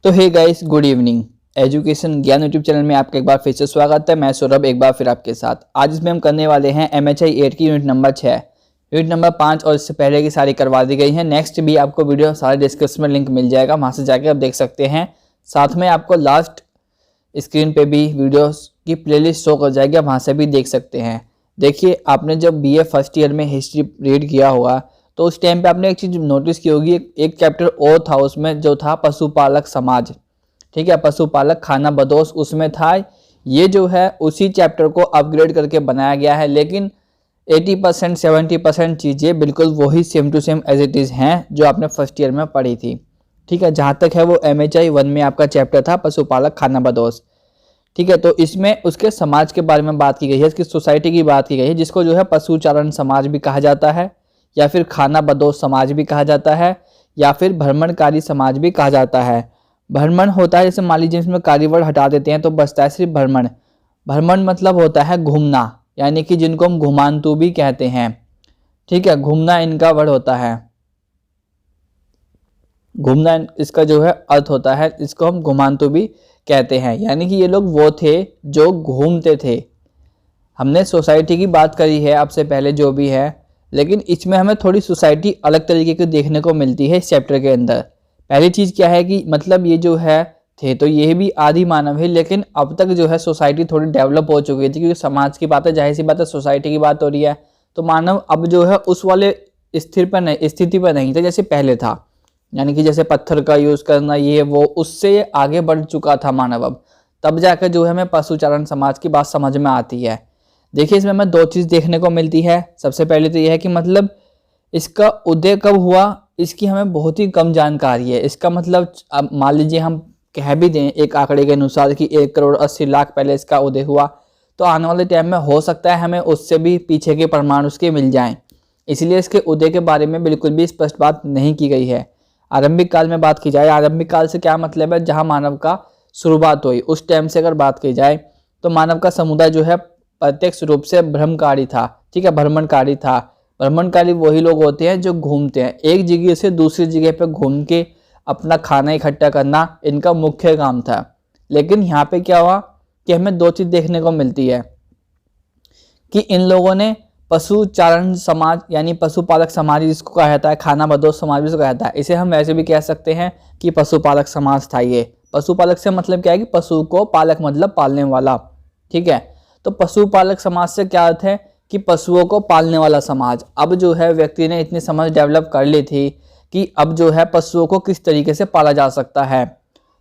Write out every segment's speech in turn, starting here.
तो hey guys, good evening. Education Gyan YouTube channel में आपका एक बार फिर से स्वागत है। मैं सौरभ एक बार फिर आपके साथ। आज इसमें हम करने वाले हैं MHI 8 की यूनिट नंबर 6, यूनिट नंबर 5 और इससे पहले की सारी करवा दी गई हैं। नेक्स्ट भी आपको वीडियो सारे डिस्क्रिप्शन में लिंक मिल जाएगा, वहाँ से जाकर आप देख सकते हैं। साथ में आपको लास्ट स्क्रीन पे भी वीडियोस की प्लेलिस्ट शो कर जाएगी, आप वहाँ से भी देख सकते हैं। देखिए, आपने जब BA फर्स्ट ईयर में हिस्ट्री रीड किया होगा तो उस टाइम पे आपने एक चीज़ नोटिस की होगी, एक चैप्टर और था उसमें जो था पशुपालक समाज। ठीक है, पशुपालक खाना बदोश उसमें था। ये जो है उसी चैप्टर को अपग्रेड करके बनाया गया है, लेकिन 80% 70% चीज़ें बिल्कुल वही same to same as it is हैं जो आपने फर्स्ट ईयर में पढ़ी थी। ठीक है, जहाँ तक है वो MHI 1 में आपका चैप्टर था पशुपालक खाना बदोश। ठीक है, तो इसमें उसके समाज के बारे में बात की गई है, इसकी सोसाइटी की बात की गई है, जिसको जो है पशुचारण समाज भी कहा जाता है, या फिर खाना बदोश समाज भी कहा जाता है, या फिर भ्रमणकारी समाज भी कहा जाता है। भ्रमण होता है, जैसे मान लीजिए इसमें कारी वर्ड हटा देते हैं तो बचता है सिर्फ भ्रमण। भ्रमण मतलब होता है घूमना, यानी कि जिनको हम घुमांतु भी कहते हैं। ठीक है, घूमना इनका वर्ड होता है। घूमना इसका जो है अर्थ होता है, इसको हम घुमांतु भी कहते हैं। यानी कि ये लोग वो थे जो घूमते थे। हमने सोसाइटी की बात करी है आपसे पहले जो भी है, लेकिन इसमें हमें थोड़ी सोसाइटी अलग तरीके की देखने को मिलती है इस चैप्टर के अंदर। पहली चीज़ क्या है कि मतलब ये जो है थे तो ये भी आदि मानव है, लेकिन अब तक जो है सोसाइटी थोड़ी डेवलप हो चुकी थी, क्योंकि समाज की बात है, जाहिर सी बात है सोसाइटी की बात हो रही है। तो मानव अब जो है उस वाले स्थिति पर नहीं था जैसे पहले था। यानी कि जैसे पत्थर का यूज़ करना ये वो, उससे आगे बढ़ चुका था मानव। अब तब जाकर जो है हमें पशुचारण समाज की बात समझ में आती है। देखिए, इसमें हमें दो चीज़ देखने को मिलती है। सबसे पहले तो यह है कि मतलब इसका उदय कब हुआ, इसकी हमें बहुत ही कम जानकारी है। इसका मतलब अब मान लीजिए हम कह भी दें एक आंकड़े के अनुसार कि 1,80,00,000 पहले इसका उदय हुआ, तो आने वाले टाइम में हो सकता है हमें उससे भी पीछे के प्रमाण उसके मिल जाएं। इसलिए इसके उदय के बारे में बिल्कुल भी स्पष्ट बात नहीं की गई है। आरंभिक काल में बात की जाए, आरंभिक काल से क्या मतलब है, जहाँ मानव का शुरुआत हुई उस टाइम से अगर बात की जाए तो मानव का समुदाय जो है प्रत्यक्ष रूप से भ्रमणकारी था। ठीक है, भ्रमणकारी था। भ्रमणकारी वही लोग होते हैं जो घूमते हैं, एक जगह से दूसरी जगह पे घूम के अपना खाना इकट्ठा करना इनका मुख्य काम था। लेकिन यहाँ पे क्या हुआ कि हमें दो चीज़ देखने को मिलती है कि इन लोगों ने पशुचारण समाज यानी पशुपालक समाज जिसको कहा जाता है, खाना बदोश समाज भी कहा जाता है, इसे हम वैसे भी कह सकते हैं कि पशुपालक समाज था। ये पशुपालक से मतलब क्या है कि पशु को, पालक मतलब पालने वाला। ठीक है, तो पशुपालक समाज से क्या अर्थ है कि पशुओं को पालने वाला समाज। अब जो है व्यक्ति ने इतनी समझ डेवलप कर ली थी कि अब जो है पशुओं को किस तरीके से पाला जा सकता है।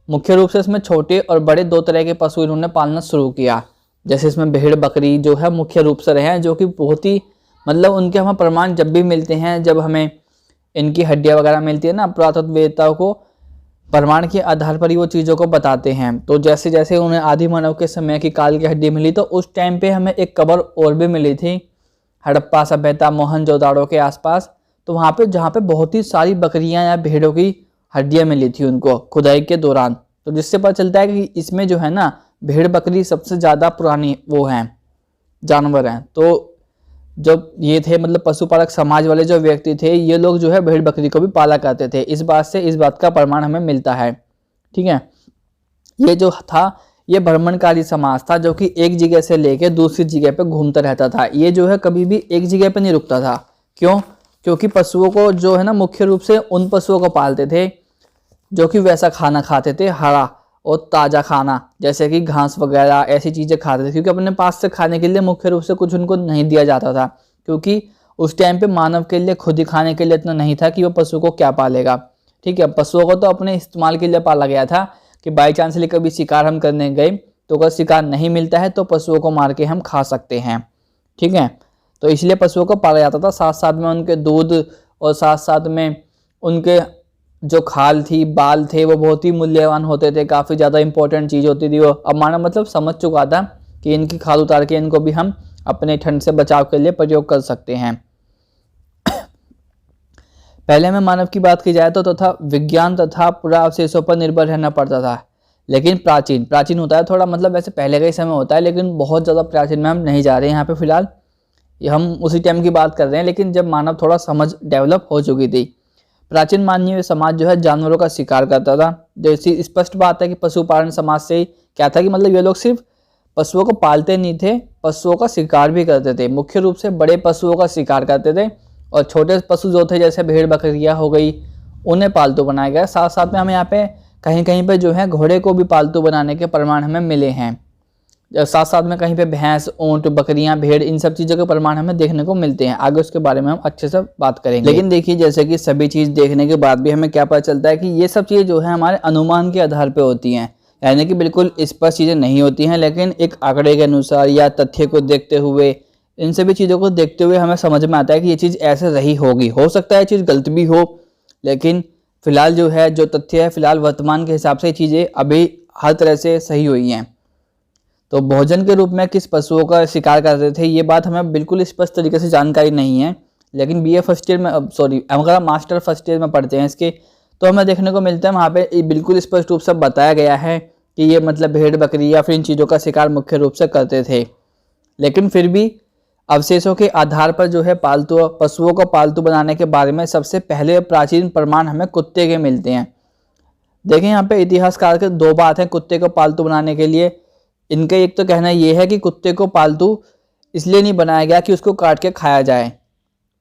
मुख्य रूप से इसमें छोटे और बड़े दो तरह के पशु इन्होंने पालना शुरू किया। जैसे इसमें भेड़ बकरी जो है मुख्य रूप से रहे हैं, जो कि बहुत ही मतलब उनके हमें प्रमाण जब भी मिलते हैं, जब हमें इनकी हड्डियाँ वगैरह मिलती है ना, पुरातत्ववेत्ताओं को प्रमाण के आधार पर ही वो चीज़ों को बताते हैं। तो जैसे जैसे उन्हें आदि मानव के समय की काल की हड्डी मिली, तो उस टाइम पे हमें एक कब्र और भी मिली थी हड़प्पा सभ्यता मोहनजोदाड़ो के आसपास। तो वहाँ पे जहाँ पे बहुत ही सारी बकरियाँ या भेड़ों की हड्डियाँ मिली थी उनको खुदाई के दौरान। तो जिससे पता चलता है कि इसमें जो है ना भेड़ बकरी सबसे ज़्यादा पुरानी वो हैं, जानवर हैं। तो जब ये थे मतलब पशुपालक समाज वाले जो व्यक्ति थे, ये लोग जो है भेड़ बकरी को भी पाला करते थे। इस बात का प्रमाण हमें मिलता है। ठीक है, ये जो था ये भ्रमणकारी समाज था, जो कि एक जगह से लेकर दूसरी जगह पे घूमता रहता था। ये जो है कभी भी एक जगह पे नहीं रुकता था। क्यों? क्योंकि पशुओं को जो है ना मुख्य रूप से उन पशुओं को पालते थे जो कि वैसा खाना खाते थे, हरा और ताज़ा खाना, जैसे कि घास वगैरह ऐसी चीज़ें खाते थे, क्योंकि अपने पास से खाने के लिए मुख्य रूप से कुछ उनको नहीं दिया जाता था, क्योंकि उस टाइम पे मानव के लिए खुद ही खाने के लिए इतना नहीं था कि वो पशु को क्या पालेगा। ठीक है, पशुओं को तो अपने इस्तेमाल के लिए पाला गया था कि बाई चांसली कभी शिकार हम करने गए तो अगर शिकार नहीं मिलता है तो पशुओं को मार के हम खा सकते हैं। ठीक है, तो इसलिए पशुओं को पाला जाता था, साथ साथ में उनके दूध और साथ साथ में उनके जो खाल थी, बाल थे, वो बहुत ही मूल्यवान होते थे, काफ़ी ज़्यादा इंपॉर्टेंट चीज़ होती थी वो। अब मानव मतलब समझ चुका था कि इनकी खाल उतार के इनको भी हम अपने ठंड से बचाव के लिए प्रयोग कर सकते हैं। पहले में मानव की बात की जाए तो तथा विज्ञान तथा पुरावशेषों पर निर्भर रहना पड़ता था। लेकिन प्राचीन होता है थोड़ा, मतलब वैसे पहले का ही समय होता है, लेकिन बहुत ज़्यादा प्राचीन में हम नहीं जा रहे हैं यहाँ पे फिलहाल। हम उसी टाइम की बात कर रहे हैं, लेकिन जब मानव थोड़ा समझ डेवलप हो चुकी थी। प्राचीन मानवीय समाज जो है जानवरों का शिकार करता था। जैसी स्पष्ट बात है कि पशुपालन समाज से क्या था कि मतलब ये लोग सिर्फ पशुओं को पालते नहीं थे, पशुओं का शिकार भी करते थे। मुख्य रूप से बड़े पशुओं का शिकार करते थे और छोटे पशु जो थे जैसे भेड़ बकरियां हो गई उन्हें पालतू बनाया गया। साथ साथ में हमें यहाँ पे कहीं कहीं पे जो है घोड़े को भी पालतू बनाने के प्रमाण हमें मिले हैं। साथ साथ में कहीं पे भैंस, ऊंट, बकरियां, भेड़, इन सब चीज़ों के प्रमाण हमें देखने को मिलते हैं। आगे उसके बारे में हम अच्छे से बात करेंगे। लेकिन देखिए जैसे कि सभी चीज़ देखने के बाद भी हमें क्या पता चलता है कि ये सब चीज़ें जो है हमारे अनुमान के आधार पर होती हैं, यानी कि बिल्कुल स्पष्ट चीज़ें नहीं होती हैं, लेकिन एक आंकड़े के अनुसार या तथ्य को देखते हुए, इन सभी चीज़ों को देखते हुए हमें समझ में आता है कि ये चीज़ ऐसे रही होगी। हो सकता है ये चीज़ गलत भी हो, लेकिन फिलहाल जो है जो तथ्य है, फिलहाल वर्तमान के हिसाब से चीज़ें अभी हर तरह से सही हुई हैं। तो भोजन के रूप में किस पशुओं का शिकार करते थे ये बात हमें बिल्कुल स्पष्ट तरीके से जानकारी नहीं है, लेकिन BA फर्स्ट ईयर में अगर मास्टर फर्स्ट ईयर में पढ़ते हैं इसके, तो हमें देखने को मिलता है वहाँ पे बिल्कुल स्पष्ट रूप से बताया गया है कि ये मतलब भेड़, बकरी या फिर इन चीज़ों का शिकार मुख्य रूप से करते थे। लेकिन फिर भी अवशेषों के आधार पर जो है पालतू पशुओं को पालतू बनाने के बारे में सबसे पहले प्राचीन प्रमाण हमें कुत्ते के मिलते हैं। देखें यहाँ पे इतिहासकार के दो बात है कुत्ते को पालतू बनाने के लिए। इनका एक तो कहना ये है कि कुत्ते को पालतू इसलिए नहीं बनाया गया कि उसको काट के खाया जाए,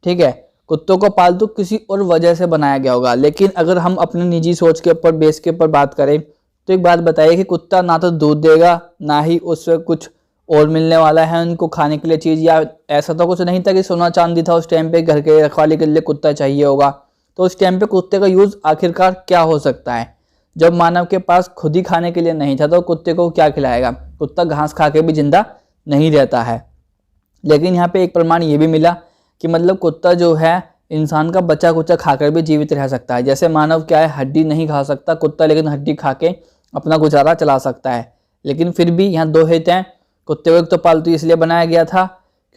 ठीक है, कुत्तों को पालतू किसी और वजह से बनाया गया होगा। लेकिन अगर हम अपने निजी सोच के ऊपर बेस के ऊपर बात करें तो एक बात बताइए कि कुत्ता ना तो दूध देगा, ना ही उससे कुछ और मिलने वाला है उनको खाने के लिए चीज़, या ऐसा तो कुछ नहीं था कि सोना चांदी था उस टाइम पे घर के रखवाली के लिए कुत्ता चाहिए होगा। तो उस टाइम पे कुत्ते का यूज़ आखिरकार क्या हो सकता है? जब मानव के पास खुद ही खाने के लिए नहीं था तो कुत्ते को क्या खिलाएगा? कुत्ता घास खा के भी जिंदा नहीं रहता है। लेकिन यहाँ पे एक प्रमाण ये भी मिला कि मतलब कुत्ता जो है इंसान का बच्चा कुच्चा खाकर भी जीवित रह सकता है। जैसे मानव क्या है, हड्डी नहीं खा सकता कुत्ता, लेकिन हड्डी खा के अपना गुजारा चला सकता है। लेकिन फिर भी यहाँ दो हित हैं। कुत्ते को एक तो पालतू इसलिए बनाया गया था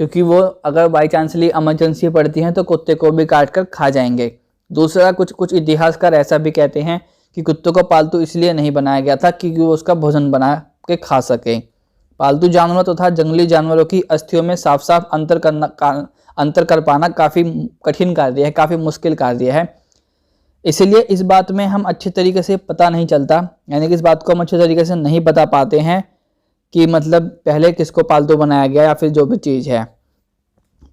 क्योंकि वो अगर बाई चांसली इमरजेंसी पड़ती है तो कुत्ते को भी काट कर खा जाएंगे। दूसरा, कुछ इतिहासकार ऐसा भी कहते हैं कि कुत्तों को पालतू इसलिए नहीं बनाया गया था क्योंकि वो उसका भोजन बना के खा सके। पालतू जानवरों तथा जंगली जानवरों की अस्थियों में साफ साफ अंतर कर पाना काफ़ी कठिन कार्य है, काफ़ी मुश्किल कार्य है। इसलिए इस बात में हम अच्छे तरीके से पता नहीं चलता, यानी कि इस बात को हम अच्छे तरीके से नहीं बता पाते हैं कि मतलब पहले किसको पालतू बनाया गया या फिर जो भी चीज़ है।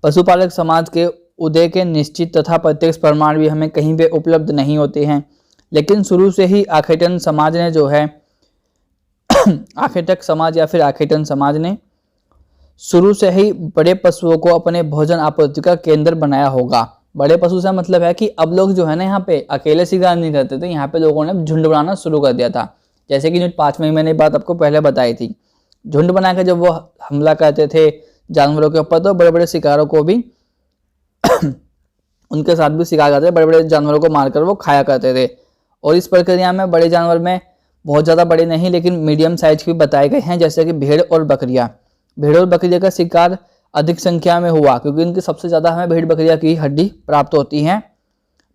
पशुपालक समाज के उदय के निश्चित तथा प्रत्यक्ष प्रमाण भी हमें कहीं पे उपलब्ध नहीं होते हैं, लेकिन शुरू से ही आखेटन समाज ने जो है आखेटक समाज या फिर आखेटन समाज ने शुरू से ही बड़े पशुओं को अपने भोजन आपूर्ति का केंद्र बनाया होगा। बड़े पशु से मतलब है कि अब लोग जो है ना यहाँ पे अकेले शिकार नहीं करते थे, यहाँ पे लोगों ने झुंड बनाना शुरू कर दिया था। जैसे कि 5वें मैंने बात आपको पहले बताई थी, झुंड बनाकर जब वो हमला करते थे जानवरों के ऊपर तो बड़े बड़े शिकारों को भी उनके साथ भी शिकार करते थे, बड़े बड़े जानवरों को मारकर वो खाया करते थे। और इस प्रक्रिया में बड़े जानवर में बहुत ज़्यादा बड़े नहीं लेकिन मीडियम साइज के बताए गए हैं, जैसे कि भेड़ और बकरियाँ। भेड़ और बकरियाँ का शिकार अधिक संख्या में हुआ क्योंकि इनकी सबसे ज़्यादा हमें भेड़ बकरियाँ की हड्डी प्राप्त होती हैं।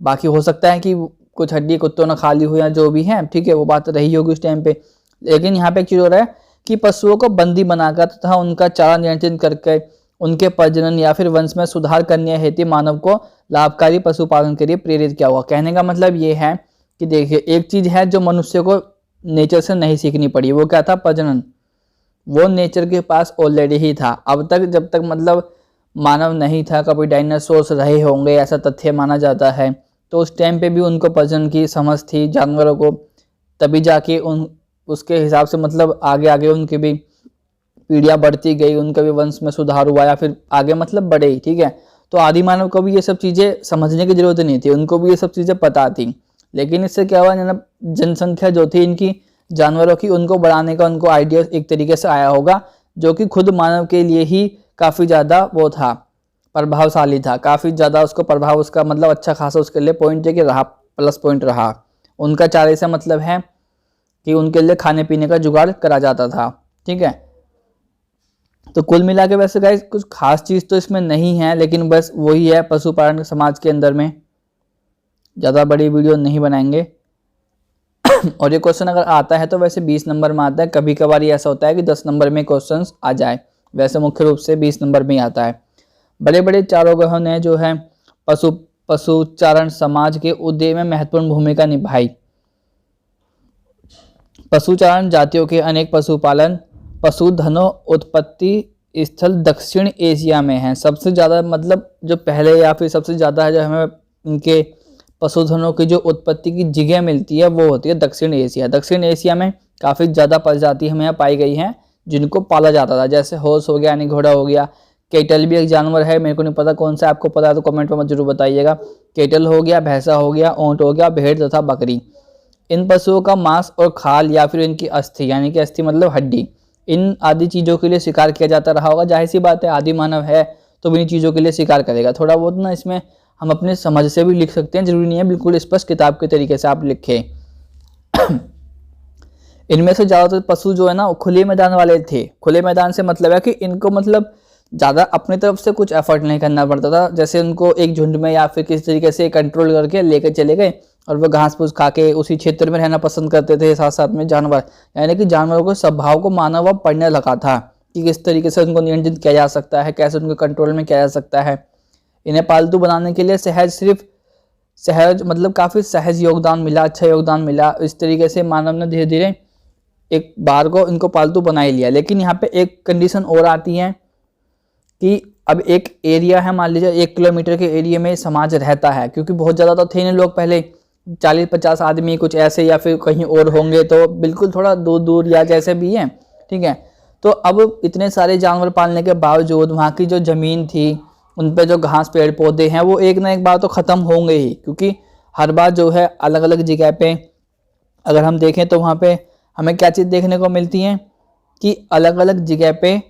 बाकी हो सकता है कि कुछ हड्डी कुत्तों ने खा ली हो या जो भी है, ठीक है, वो बात रही होगी उस टाइम पे। लेकिन यहाँ पे एक चीज़ हो रहा है कि पशुओं को बंदी बनाकर तथा उनका चारा नियंत्रित करके उनके प्रजनन या फिर वंश में सुधार करने हेतु मानव को लाभकारी पशुपालन के लिए प्रेरित किया हुआ। कहने का मतलब ये है कि देखिए एक चीज़ है जो मनुष्य को नेचर से नहीं सीखनी पड़ी, वो क्या था? प्रजनन। वो नेचर के पास ऑलरेडी ही था। अब तक जब तक मतलब मानव नहीं था, कभी डायनासोर्स रहे होंगे ऐसा तथ्य माना जाता है, तो उस टाइम पे भी उनको प्रजनन की समझ थी जानवरों को, तभी जाके उसके हिसाब से मतलब आगे आगे उनकी भी पीढ़ियाँ बढ़ती गई, उनका भी वंश में सुधार हुआ या फिर आगे मतलब बढ़े ही, ठीक है। तो आदि मानव को भी ये सब चीज़ें समझने की जरूरत नहीं थी, उनको भी ये सब चीज़ें पता थी। लेकिन इससे क्या हुआ, जनसंख्या जो थी इनकी जानवरों की, उनको बढ़ाने का उनको आइडिया एक तरीके से आया होगा जो कि खुद मानव के लिए ही काफ़ी ज़्यादा वो था, प्रभावशाली था, काफ़ी ज़्यादा उसको प्रभाव उसका मतलब अच्छा खासा उसके लिए पॉइंट है कि रहा, प्लस पॉइंट रहा। उनका चारे से मतलब है कि उनके लिए खाने पीने का जुगाड़ करा जाता था, ठीक है। तो कुल मिला के वैसे गाइस कुछ खास चीज़ तो इसमें नहीं है, लेकिन बस वही है पशुपालन समाज के अंदर में। ज़्यादा बड़ी वीडियो नहीं बनाएंगे। और ये क्वेश्चन अगर आता है तो वैसे 20 नंबर में आता है, कभी कभार ये ऐसा होता है कि 10 नंबर में क्वेश्चन आ जाए, वैसे मुख्य रूप से 20 नंबर में ही आता है। बड़े बड़े चारों ग्रहों ने जो है पशुचारण समाज के उदय में महत्वपूर्ण भूमिका निभाई। पशुचारण जातियों के अनेक पशुपालन पशुधनों उत्पत्ति स्थल दक्षिण एशिया में है। सबसे ज़्यादा मतलब जो पहले या फिर सबसे ज़्यादा है जो हमें इनके पशुधनों की जो उत्पत्ति की जगह मिलती है वो होती है दक्षिण एशिया। दक्षिण एशिया में काफ़ी ज़्यादा प्रजाति हमें यहाँ पाई गई हैं जिनको पाला जाता था, जैसे हॉर्स हो गया यानी घोड़ा हो गया। केटल भी एक जानवर है, मेरे को नहीं पता कौन सा, आपको पता है तो कमेंट में जरूर बताइएगा। केटल हो गया, भैंसा हो गया, ऊँट हो गया, भेड़ तथा बकरी। इन पशुओं का मांस और खाल या फिर इनकी अस्थि यानी कि अस्थि मतलब हड्डी, इन आदि चीज़ों के लिए शिकार किया जाता रहा होगा। जाहिर सी बात है आदि मानव है तो इन चीज़ों के लिए शिकार करेगा। थोड़ा बहुत ना इसमें हम अपने समझ से भी लिख सकते हैं, जरूरी नहीं है बिल्कुल स्पष्ट किताब के तरीके से आप लिखें। इनमें से ज़्यादातर पशु जो है ना खुले मैदान वाले थे। खुले मैदान से मतलब है कि इनको मतलब ज़्यादा अपनी तरफ से कुछ एफर्ट नहीं करना पड़ता था, जैसे उनको एक झुंड में या फिर किसी तरीके से कंट्रोल करके लेके चले गए और वो घास फूस खा के उसी क्षेत्र में रहना पसंद करते थे। साथ साथ में जानवर यानी कि जानवरों के स्वभाव को मानव अब पढ़ने लगा था कि किस तरीके से उनको नियंत्रित किया जा सकता है, कैसे उनको कंट्रोल में किया जा सकता है। इन्हें पालतू बनाने के लिए सहज मतलब काफ़ी सहज योगदान मिला, अच्छा योगदान मिला। इस तरीके से मानव ने धीरे धीरे एक बार को इनको पालतू बना ही लिया। लेकिन यहाँ पे एक कंडीशन और आती है कि अब एक एरिया है, मान लीजिए 1 किलोमीटर के एरिया में समाज रहता है, क्योंकि बहुत ज़्यादा तो थे नहीं लोग पहले, 40-50 आदमी कुछ ऐसे या फिर कहीं और होंगे तो बिल्कुल थोड़ा दूर दूर या जैसे भी है, ठीक है। तो अब इतने सारे जानवर पालने के बावजूद वहाँ की जो ज़मीन थी उन पे जो घास पेड़ पौधे हैं वो एक ना एक बार तो ख़त्म होंगे ही, क्योंकि हर बार जो है अलग अलग जगह पे अगर हम देखें तो वहाँ पे हमें क्या चीज़ देखने को मिलती है कि अलग अलग जगह पे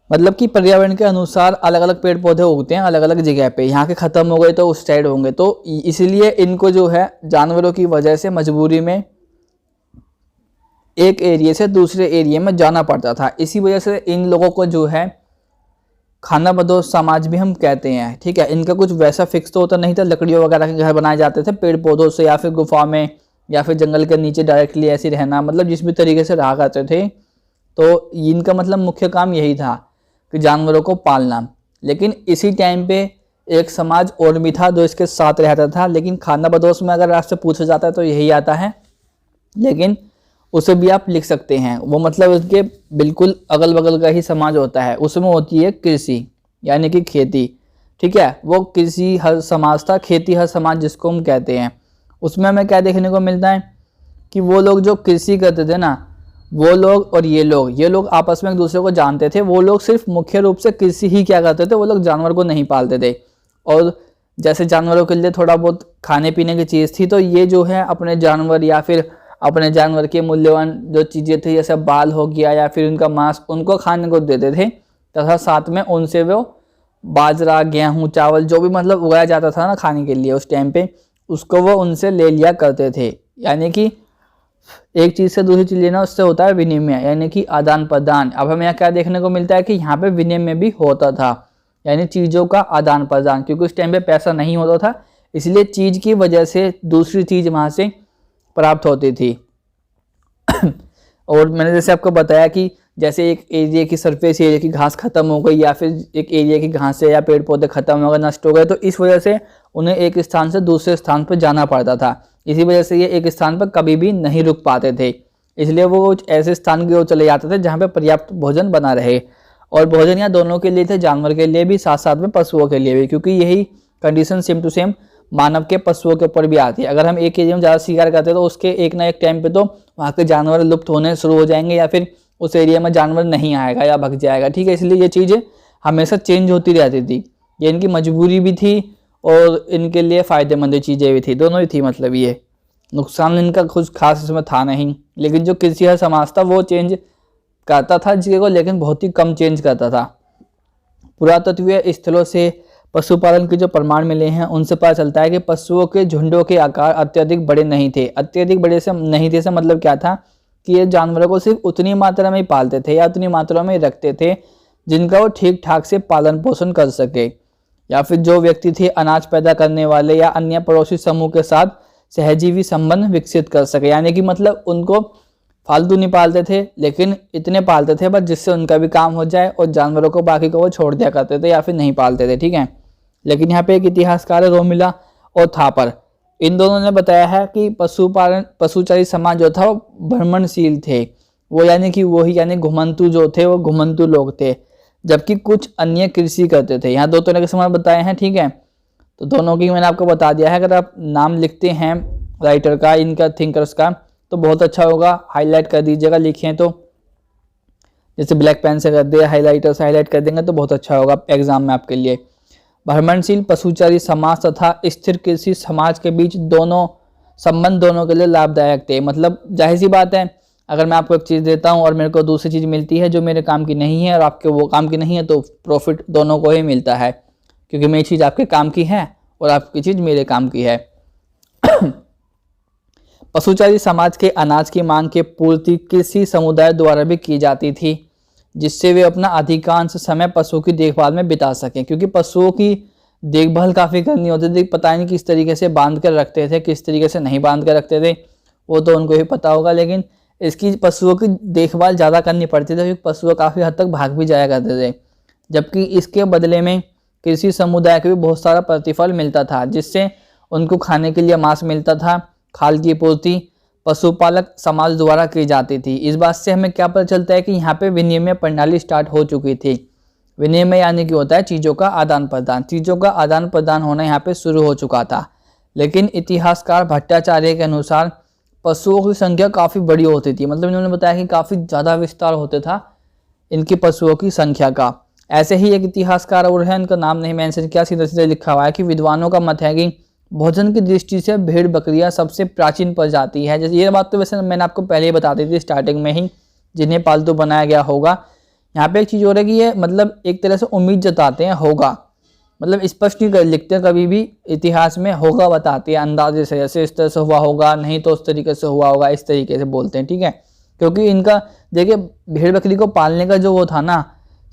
मतलब कि पर्यावरण के अनुसार अलग अलग पेड़ पौधे उगते हैं अलग अलग जगह पे। यहाँ के ख़त्म हो गए तो उस साइड होंगे, तो इसलिए इनको जो है जानवरों की वजह से मजबूरी में एक एरिया से दूसरे एरिया में जाना पड़ता था। इसी वजह से इन लोगों को जो है खानाबदोश समाज भी हम कहते हैं, ठीक है। इनका कुछ वैसा फिक्स तो होता नहीं था, लकड़ियों वगैरह के घर बनाए जाते थे पेड़ पौधों से या फिर गुफा में या फिर जंगल के नीचे डायरेक्टली ऐसे रहना, मतलब जिस भी तरीके से रहा करते थे। तो इनका मतलब मुख्य काम यही था कि जानवरों को पालना। लेकिन इसी टाइम पे एक समाज और भी था जो इसके साथ रहता था, लेकिन खानाबदोश में अगर आपसे पूछा जाता है तो यही आता है, लेकिन उसे भी आप लिख सकते हैं। वो मतलब इसके बिल्कुल अगल बगल का ही समाज होता है, उसमें होती है कृषि यानी कि खेती, ठीक है। वो कृषि हर समाज था, खेती हर समाज जिसको हम कहते हैं। उसमें हमें क्या देखने को मिलता है कि वो लोग जो कृषि करते थे ना, वो लोग और ये लोग आपस में एक दूसरे को जानते थे। वो लोग सिर्फ मुख्य रूप से कृषि ही क्या करते थे, वो लोग जानवर को नहीं पालते थे। और जैसे जानवरों के लिए थोड़ा बहुत खाने पीने की चीज़ थी, तो ये जो है अपने जानवर या फिर अपने जानवर के मूल्यवान जो चीज़ें थी जैसे बाल हो गया या फिर उनका मांस उनको खाने को देते थे, तथा साथ में उनसे वो बाजरा गेहूँ चावल जो भी मतलब उगाया जाता था ना खाने के लिए उस टाइम पे, उसको वो उनसे ले लिया करते थे। यानी कि एक चीज़ से दूसरी चीज़ लेना, उससे होता है विनिमय यानी कि आदान प्रदान। अब हमें यहाँ क्या देखने को मिलता है कि यहाँ पे विनिमय भी होता था, यानी चीज़ों का आदान प्रदान, क्योंकि उस टाइम पे पैसा नहीं होता था, इसलिए चीज़ की वजह से दूसरी चीज़ वहाँ से प्राप्त होती थी। और मैंने जैसे आपको बताया कि जैसे एक एरिया की सरफेस एरिया की घास खत्म हो गई या फिर एक एरिया की घास या पेड़ पौधे खत्म हो गए, नष्ट हो गए, तो इस वजह से उन्हें एक स्थान से दूसरे स्थान पर जाना पड़ता था। इसी वजह से ये एक स्थान पर कभी भी नहीं रुक पाते थे, इसलिए वो ऐसे स्थान की ओर चले जाते थे जहाँ पे पर्याप्त भोजन बना रहे। और भोजन यहाँ दोनों के लिए थे, जानवर के लिए भी साथ साथ में पशुओं के लिए भी, क्योंकि यही कंडीशन सेम टू सेम मानव के पशुओं के ऊपर भी आती है। अगर हम एक एरिया में ज़्यादा शिकार करते हैं तो उसके एक ना एक टाइम पे तो वहाँ के जानवर लुप्त होने शुरू हो जाएंगे या फिर उस एरिया में जानवर नहीं आएगा या भग जाएगा, ठीक है। इसलिए ये चीज़ें हमेशा चेंज होती रहती थी, ये इनकी मजबूरी भी थी और इनके लिए फ़ायदेमंद चीज़ें भी थी, दोनों ही थी। मतलब ये नुकसान इनका कुछ खास इसमें था नहीं, लेकिन जो कृषि है समाज था वो चेंज करता था चीज़ों को, लेकिन बहुत ही कम चेंज करता था। पुरातत्वीय स्थलों से पशुपालन के जो प्रमाण मिले हैं उनसे पता चलता है कि पशुओं के झुंडों के आकार अत्यधिक बड़े नहीं थे। अत्यधिक बड़े से नहीं थे से मतलब क्या था कि ये जानवरों को सिर्फ उतनी मात्रा में ही पालते थे या उतनी मात्रा में रखते थे जिनका वो ठीक ठाक से पालन पोषण कर सके, या फिर जो व्यक्ति थे अनाज पैदा करने वाले या अन्य पड़ोसी समूह के साथ सहजीवी संबंध विकसित कर सके। यानी कि मतलब उनको फालतू नहीं पालते थे, लेकिन इतने पालते थे बस जिससे उनका भी काम हो जाए और जानवरों को बाकी को वो छोड़ दिया करते थे या फिर नहीं पालते थे, ठीक है। लेकिन यहाँ पे एक इतिहासकार है रोमिला और थापर, इन दोनों ने बताया है कि पशुचारी समाज जो था वो भ्रमणशील थे, वो यानी कि वही यानी घुमंतु जो थे वो घुमंतु लोग थे, जबकि कुछ अन्य कृषि करते थे। यहाँ दो तरह के समाज बताए हैं, ठीक है, तो दोनों की मैंने आपको बता दिया है। अगर आप नाम लिखते हैं राइटर का, इनका थिंकर्स का, तो बहुत अच्छा होगा, हाईलाइट कर दीजिएगा, लिखें तो जैसे ब्लैक पेन से कर दे, हाईलाइटर से हाईलाइट कर देंगे तो बहुत अच्छा होगा एग्जाम में आपके लिए। भ्रमणशील पशुचारी समाज तथा स्थिर कृषि समाज के बीच दोनों संबंध दोनों के लिए लाभदायक थे। मतलब जाहिर सी बात है, अगर मैं आपको एक चीज़ देता हूँ और मेरे को दूसरी चीज़ मिलती है जो मेरे काम की नहीं है और आपके वो काम की नहीं है, तो प्रॉफिट दोनों को ही मिलता है, क्योंकि मेरी चीज़ आपके काम की है और आपकी चीज़ मेरे काम की है। पशुचारी समाज के अनाज की मांग की पूर्ति कृषि समुदाय द्वारा भी की जाती थी, जिससे वे अपना अधिकांश समय पशुओं की देखभाल में बिता सकें, क्योंकि पशुओं की देखभाल काफ़ी करनी होती थी। पता नहीं किस तरीके से बांध कर रखते थे, किस तरीके से नहीं बांध कर रखते थे, वो तो उनको ही पता होगा, लेकिन इसकी पशुओं की देखभाल ज़्यादा करनी पड़ती थी, क्योंकि पशुओं काफ़ी हद तक भाग भी जाया करते थे। जबकि इसके बदले में कृषि समुदाय को भी बहुत सारा प्रतिफल मिलता था, जिससे उनको खाने के लिए मांस मिलता था। खाल की पूर्ति पशुपालक समाज द्वारा की जाती थी। इस बात से हमें क्या पता चलता है कि यहाँ पे विनिमय प्रणाली स्टार्ट हो चुकी थी। विनिमय यानी कि होता है चीज़ों का आदान प्रदान, चीज़ों का आदान प्रदान होना यहाँ पे शुरू हो चुका था। लेकिन इतिहासकार भट्टाचार्य के अनुसार पशुओं की संख्या काफ़ी बड़ी होती थी। मतलब इन्होंने बताया कि काफ़ी ज़्यादा विस्तार होता था इनकी पशुओं की संख्या का। ऐसे ही एक इतिहासकार और है, इनका नाम नहीं मेंशन किया, सीधे सीधे लिखा हुआ है कि विद्वानों का मत है कि भोजन की दृष्टि से भेड़ बकरियां सबसे प्राचीन प्रजाति है। जैसे ये बात तो वैसे मैंने आपको पहले ही बता दी थी स्टार्टिंग में ही, जिन्हें पालतू बनाया गया होगा। यहाँ पे एक चीज़ हो रही है कि ये मतलब एक तरह से उम्मीद जताते हैं होगा, मतलब स्पष्ट नहीं कर लिखते कभी भी, इतिहास में होगा बताते हैं अंदाजे से, जैसे इस तरह से हुआ होगा, नहीं तो उस तरीके से हुआ होगा, इस तरीके से बोलते हैं, ठीक है। क्योंकि इनका देखिए भेड़ बकरी को पालने का जो वो था ना,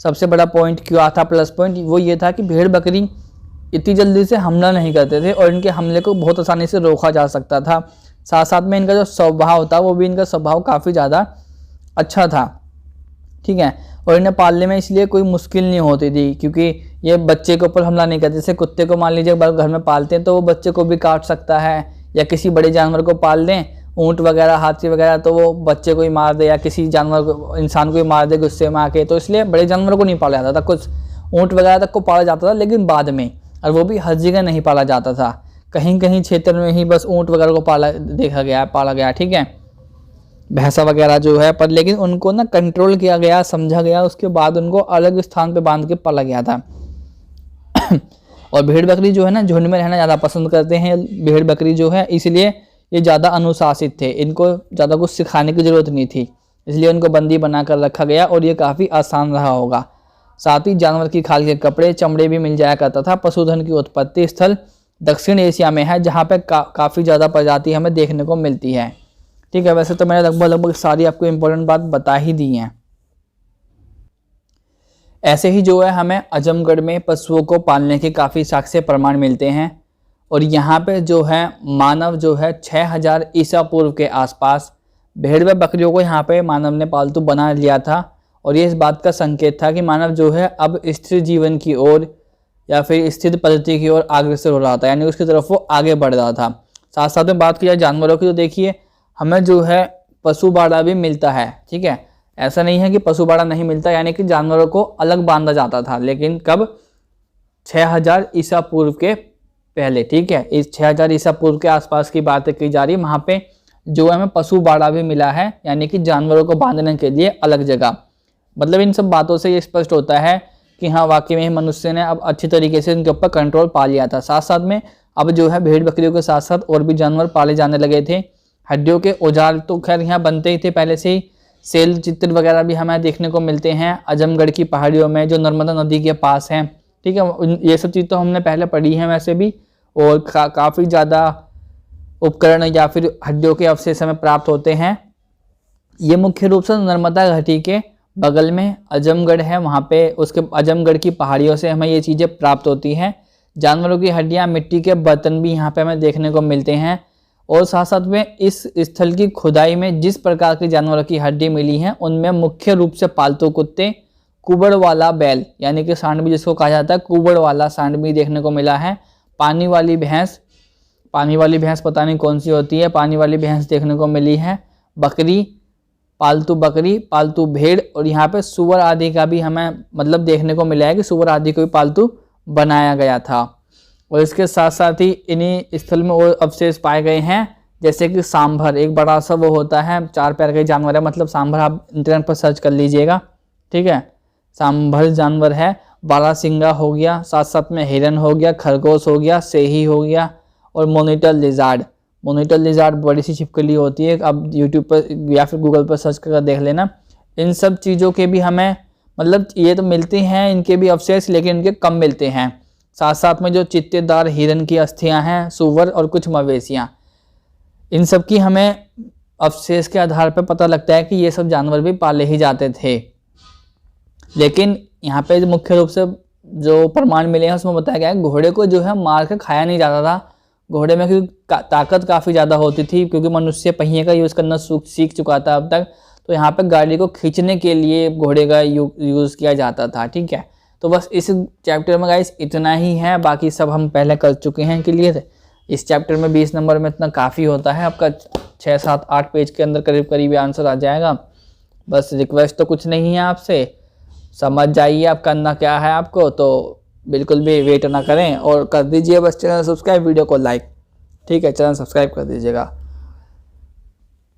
सबसे बड़ा पॉइंट क्या था, प्लस पॉइंट वो ये था कि भेड़ बकरी इतनी जल्दी से हमला नहीं करते थे और इनके हमले को बहुत आसानी से रोका जा सकता था। साथ साथ में इनका जो स्वभाव था वो भी, इनका स्वभाव काफ़ी ज़्यादा अच्छा था, ठीक है। और इन्हें पालने में इसलिए कोई मुश्किल नहीं होती थी, क्योंकि ये बच्चे के ऊपर हमला नहीं करते। जैसे कुत्ते को मान लीजिए घर में पालते हैं तो वो बच्चे को भी काट सकता है, या किसी बड़े जानवर को पाल दें, ऊँट वगैरह, हाथी वगैरह, तो वो बच्चे को ही मार दे, या किसी जानवर को, इंसान को ही मार दे गुस्से में आके। तो इसलिए बड़े जानवर को नहीं पाला जाता था, कुछ ऊँट वगैरह तक को पाला जाता था, लेकिन बाद में, और वो भी हर जगह नहीं पाला जाता था, कहीं कहीं क्षेत्र में ही बस ऊँट वगैरह को पाला गया, ठीक है, भैंसा वगैरह जो है, पर लेकिन उनको ना कंट्रोल किया गया, समझा गया, उसके बाद उनको अलग स्थान पे बांध के पाला गया था। और भेड़ बकरी जो है ना झुंड में रहना ज़्यादा पसंद करते हैं भेड़ बकरी जो है, इसलिए ये ज़्यादा अनुशासित थे, इनको ज़्यादा कुछ सिखाने की ज़रूरत नहीं थी, इसलिए उनको बंदी बना कर रखा गया और ये काफ़ी आसान रहा होगा। साथ ही जानवर की खाल के कपड़े, चमड़े भी मिल जाया करता था। पशुधन की उत्पत्ति स्थल दक्षिण एशिया में है, जहाँ पे काफ़ी ज़्यादा प्रजाति हमें देखने को मिलती है, ठीक है। वैसे तो मैंने लगभग सारी आपको इम्पोर्टेंट बात बता ही दी हैं। ऐसे ही जो है हमें आजमगढ़ में पशुओं को पालने के काफ़ी साक्ष्य प्रमाण मिलते हैं, और यहाँ पे जो है मानव जो है 6000 ईसा पूर्व के आसपास भेड़ व बकरियों को यहाँ पे मानव ने पालतू बना लिया था, और ये इस बात का संकेत था कि मानव जो है अब स्थिर जीवन की ओर या फिर स्थिर पद्धति की ओर अग्रसर हो रहा था, यानी उसकी तरफ वो आगे बढ़ रहा था। साथ साथ में बात की जाए जानवरों की, तो देखिए हमें जो है पशु बाड़ा भी मिलता है, ठीक है। ऐसा नहीं है कि पशु बाड़ा नहीं मिलता, यानी कि जानवरों को अलग बांधा जाता था, लेकिन कब, 6000 ईसा पूर्व के पहले, ठीक है। इस 6000 ईसा पूर्व के आसपास की बातें की जा रही है। वहाँ पे जो हमें पशु बाड़ा भी मिला है, यानी कि जानवरों को बांधने के लिए अलग जगह। मतलब इन सब बातों से ये स्पष्ट होता है कि हाँ वाकई में मनुष्य ने अब अच्छी तरीके से इनके ऊपर कंट्रोल पा लिया था। साथ साथ में अब जो है भेड़ बकरियों के साथ साथ और भी जानवर पाले जाने लगे थे। हड्डियों के औजार तो खैर यहाँ बनते ही थे पहले से ही। सेल चित्र वगैरह भी हमें देखने को मिलते हैं आजमगढ़ की पहाड़ियों में जो नर्मदा नदी के पास हैं, ठीक है। ये सब चीज़ तो हमने पहले पढ़ी है वैसे भी, और काफ़ी ज़्यादा उपकरण या फिर हड्डियों के अवशेष हमें प्राप्त होते हैं। ये मुख्य रूप से नर्मदा घाटी के बगल में आजमगढ़ है, वहाँ पे उसके आजमगढ़ की पहाड़ियों से हमें ये चीज़ें प्राप्त होती हैं। जानवरों की हड्डियाँ, मिट्टी के बर्तन भी यहाँ पे हमें देखने को मिलते हैं, और साथ साथ में इस स्थल की खुदाई में जिस प्रकार के जानवरों की हड्डी मिली हैं उनमें मुख्य रूप से पालतू कुत्ते कुबड़ वाला बैल यानी कि सांड भी जिसको कहा जाता है, कुबड़ वाला सांड भी देखने को मिला है। पानी वाली भैंस पता नहीं कौन सी होती है, पानी वाली भैंस देखने को मिली है। बकरी, पालतू भेड़, और यहाँ पे सुअर आदि का भी हमें मतलब देखने को मिला है कि सुअर आदि को भी पालतू बनाया गया था। और इसके साथ साथ ही इन्हीं स्थल में और अवशेष पाए गए हैं, जैसे कि सांभर, एक बड़ा सा वो होता है 4 पैर का जानवर है, मतलब सांभर आप इंटरनेट पर सर्च कर लीजिएगा, ठीक है। सांभर जानवर है। बारहसिंगा हो गया, साथ साथ में हिरन हो गया, खरगोश हो गया, सेही हो गया, और मोनिटर लिजार्ड बड़ी सी छिपकली होती है, आप यूट्यूब पर या फिर गूगल पर सर्च कर देख लेना। इन सब चीज़ों के भी हमें मतलब ये तो मिलते हैं, इनके भी अवशेष, लेकिन इनके कम मिलते हैं। साथ साथ में जो चित्तेदार हिरन की अस्थियां हैं, सुअर और कुछ मवेशियां, इन सब की हमें अवशेष के आधार पर पता लगता है कि ये सब जानवर भी पाले ही जाते थे। लेकिन यहाँ पे मुख्य रूप से जो प्रमाण मिले हैं उसमें बताया गया है घोड़े को जो है मार कर खाया नहीं जाता था। घोड़े में क्योंकि ताकत काफ़ी ज़्यादा होती थी, क्योंकि मनुष्य पहिए का यूज़ करना सीख चुका था अब तक, तो यहाँ पे गाड़ी को खींचने के लिए घोड़े का यूज़ किया जाता था, ठीक है। तो बस इस चैप्टर में गाइस इतना ही है, बाकी सब हम पहले कर चुके हैं क्लियर। इस चैप्टर में 20 नंबर में इतना काफ़ी होता है, आपका 6, 7, 8 पेज के अंदर करीब आंसर आ जाएगा। बस रिक्वेस्ट तो कुछ नहीं है आपसे, समझ जाइए आप करना क्या है आपको, तो बिल्कुल भी वेट ना करें और कर दीजिए बस चैनल सब्सक्राइब, वीडियो को लाइक, ठीक है, चैनल सब्सक्राइब कर दीजिएगा।